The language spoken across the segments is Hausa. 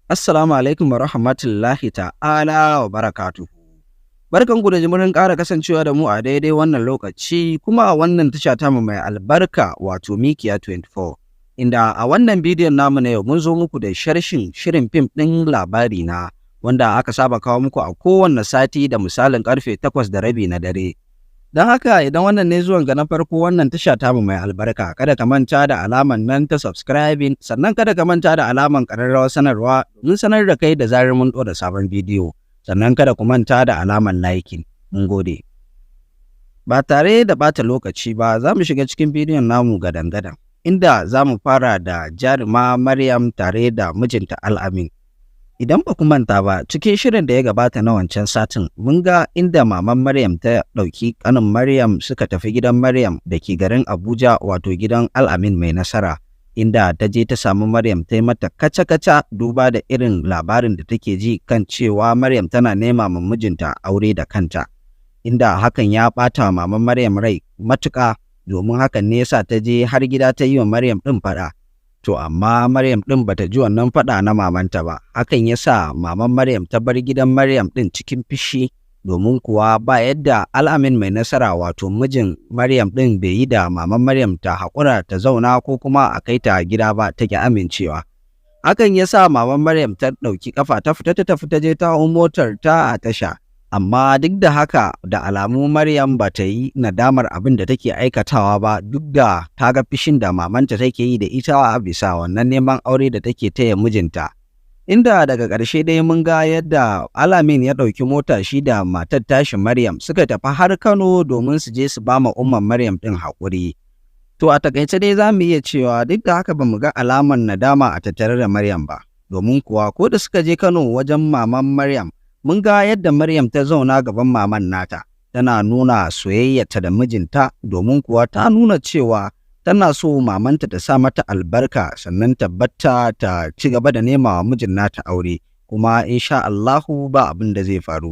Assalamu alaikum wa rahmatullahi ta'ala wa barakatuhu. Barkanku da jimirin ƙara kasancewa da mu a daidai wannan lokaci kuma a wannan tasha tamu mai albarka wato Mikiya 24. Inda a wannan bidiyon namu na yau mun zo muku da sharshin shirin fim ɗin labari na wanda aka saba kawo muku a kowanne sati da misalin ƙarfe 8:30 na dare. Don haka idan wannan ne zuwan ga na farko wannan tasha tamu mai albarka, kada ka manta da alaman nan ta subscribing, sannan kada ka manta da alaman ƙararrawar sanarwa domin sanar da kai da zarar mun ɗora sabon bidiyo, sannan kada ku manta da alaman liking. Mun gode. Ba tare da ɓata lokaci ba za mu shiga cikin bidiyon namu gadan-gadan, inda za mu fara da jaruma Maryam tare da mijinta Al-Amin. Idan ba ku manta ba, cikin shirin da ya gabata na wancan satin, mun ga inda maman Maryam ta ɗauki ƙanin Maryam suka tafi gidan Maryam da ke garin Abuja wato gidan Al-Amin mai nasara, inda ta je ta samu Maryam ta yi mata kaca-kaca duba da irin labarin da take ji kan cewa Maryam tana nema ma mijinta aure da kanta, inda hakan ya ɓata wa maman Maryam rai matuƙa, domin hakan ne yasa ta je har gida ta yi wa Maryam ɗin faɗa. To amma Maryam ɗin bata ji wannan faɗa na mamanta ba, hakan ya sa maman Maryam ta bar gidan Maryam ɗin cikin fishi, domin kuwa ba yadda Al-Amin mai nasara wato mijin Maryam ɗin bai yi da maman Maryam ta haƙura ta zauna ko kuma a kai ta gida ba take amincewa. Hakan ya sa maman Maryam ta ɗauki ƙafa ta fita ta tafi ta je ta hau motar ta a tasha. Amma duk da haka da alamu Maryam ba ta yi nadamar abin da take aikatawa ba, duk da ta ga fishin da mamanta take yi da ita a bisa wannan neman aure da take taya mijinta. Inda daga ƙarshe dai mun ga yadda Al-Amin ya ɗauki mota shi da matar tashi Maryam suka tafi har Kano domin su je su ba ma umman Maryam ɗin haƙuri. To a takaice dai za mu iya cewa duk da haka ba mu ga alamar nadama a tattare da Maryam ba, domin kuwa ko da suka je Kano wajen maman Maryam, mun ga yadda Maryam ta zauna gaban maman nata, tana nuna soyayyarta da mijinta, domin kuwa ta nuna cewa tana so mamanta ta sa mata albarka sannan tabbata ta ci gaba da nema wa mijin nata aure, kuma insha Allahu ba abin da zai faru.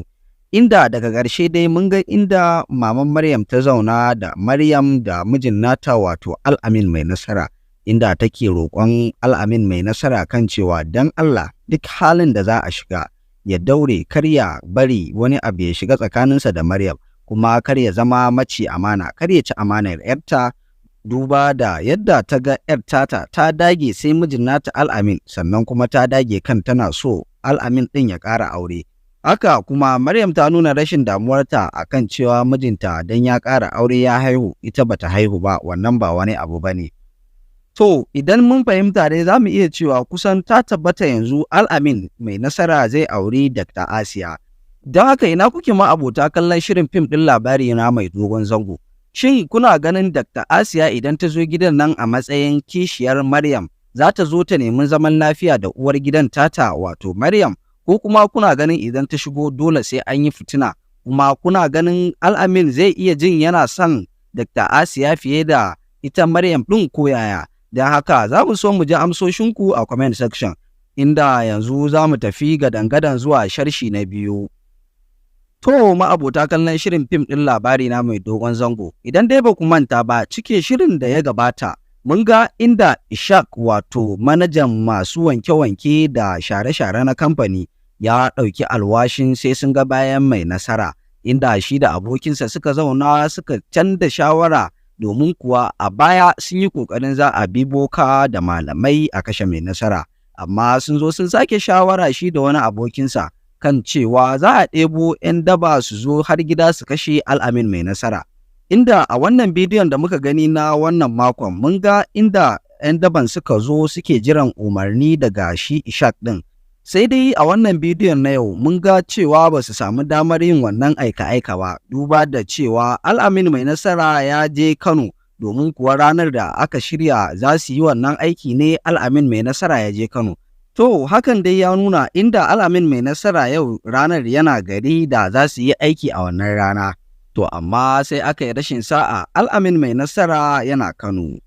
Inda daga ƙarshe dai mun ga inda maman Maryam ta zauna da Maryam da mijin nata wato Al-Amin mai nasara, inda take roƙon Al-Amin mai nasara kan cewa dan Allah duk halin da za a shiga ya daure kar ya bari wani abu ya shiga tsakaninsa da Maryam, kuma kar ya zama maci amana, kar ya ci amanar ‘yarta, duba da yadda ta ga ‘yar tata ta dage sai mijin nata Al-Amin, sannan kuma ta dage kan tana so Al-Amin ɗin ya ƙara aure. Haka kuma Maryam ta nuna rashin damuwarta a kan cewa mijinta don ya ƙara aure ya haihu, ita bata haihu ba, wannan ba wani abu ba ne. To, idan mun fahimta dai za mu iya cewa kusan ta tabbata yanzu Al-Amin mai nasara zai auri Dr. Asiya. Don haka ina kuke ma abota kallon shirin fim ɗin labari na mai dogon zango. Shin kuna ganin Dr. Asiya idan ta zo gidan nan a matsayin kishiyar Maryam za ta zo ta nemi zaman lafiya da uwar gidan tata wato Maryam, ko kuma kuna ganin idan ta shigo dole sai an yi fitina, kuma kuna ganin Al-Amin zai iya jin yana son Dr. Asiya fiye da ita Maryam ɗin ko yaya? Don haka za mu so mu ji amsoshinku a comment section, inda yanzu za mu tafi gadan-gadan zuwa sharshi na biyu. To ma'abota kallon shirin fim ɗin labari na mai dogon zango, idan dai ba ku manta ba cike shirin da ya gabata, mun ga inda Ishaq wato manajan masu wanke-wanke da share-share na kamfani ya ɗauki alwashin sai sun ga bayan mai nasara, inda shi da abokinsa suka zauna suka canza shawara, domin kuwa a baya sun yi ƙoƙarin za a bi boka da malamai a kashe mai nasara, amma sun zo sun sake shawara shi da wani abokinsa kan cewa za a ɗebo 'yan daba su zo har gida su kashe Al-Amin mai nasara. Inda a wannan bidiyon da muka gani na wannan makon mun ga inda 'yan daban suka zo suke jiran umarni daga shi Ishaq ɗin. Sai dai a wannan bidiyon na yau mun ga cewa ba su samu damar yin wannan aika-aika ba, duba da cewa Al-Amin mai nasara ya je Kano, domin kuwa ranar da aka shirya za su yi wannan aiki ne Al-Amin mai nasara ya je Kano. To hakan dai ya nuna inda Al-Amin mai nasara yau ranar yana gari da za su yi aiki a wannan rana. To amma sai aka yi rashin sa'a Al-Amin mai nasara yana Kano.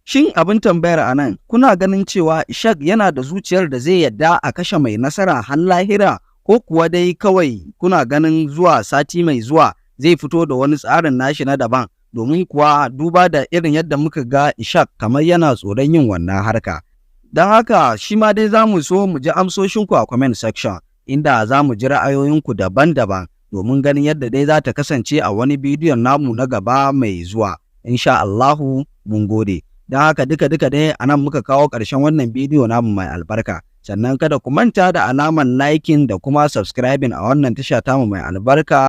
Shin abin tambayar a nan, kuna ganin cewa Ishaq yana da zuciyar da zai yadda a kashe mai nasara har lahira, ko kuwa dai kawai kuna ganin zuwa sati mai zuwa zai fito da wani tsarin nashi na daban, domin kuwa duba da irin yadda muka ga Ishaq kamar yana tsoron yin wannan harka. Don haka shi ma dai za mu so mu ji amsoshinku a comment section, inda za mu ji ra'ayoyinku daban-daban domin ganin yadda dai za ta kasance a wani bidiyon namu na gaba mai zuwa. Insha Allahu mun gode. Don haka duka dai a nan muka kawo ƙarshen wannan bidiyo namu mai albarka. Sannan kada ku manta da alaman liking da kuma subscribing a wannan tasha tamu mai albarka.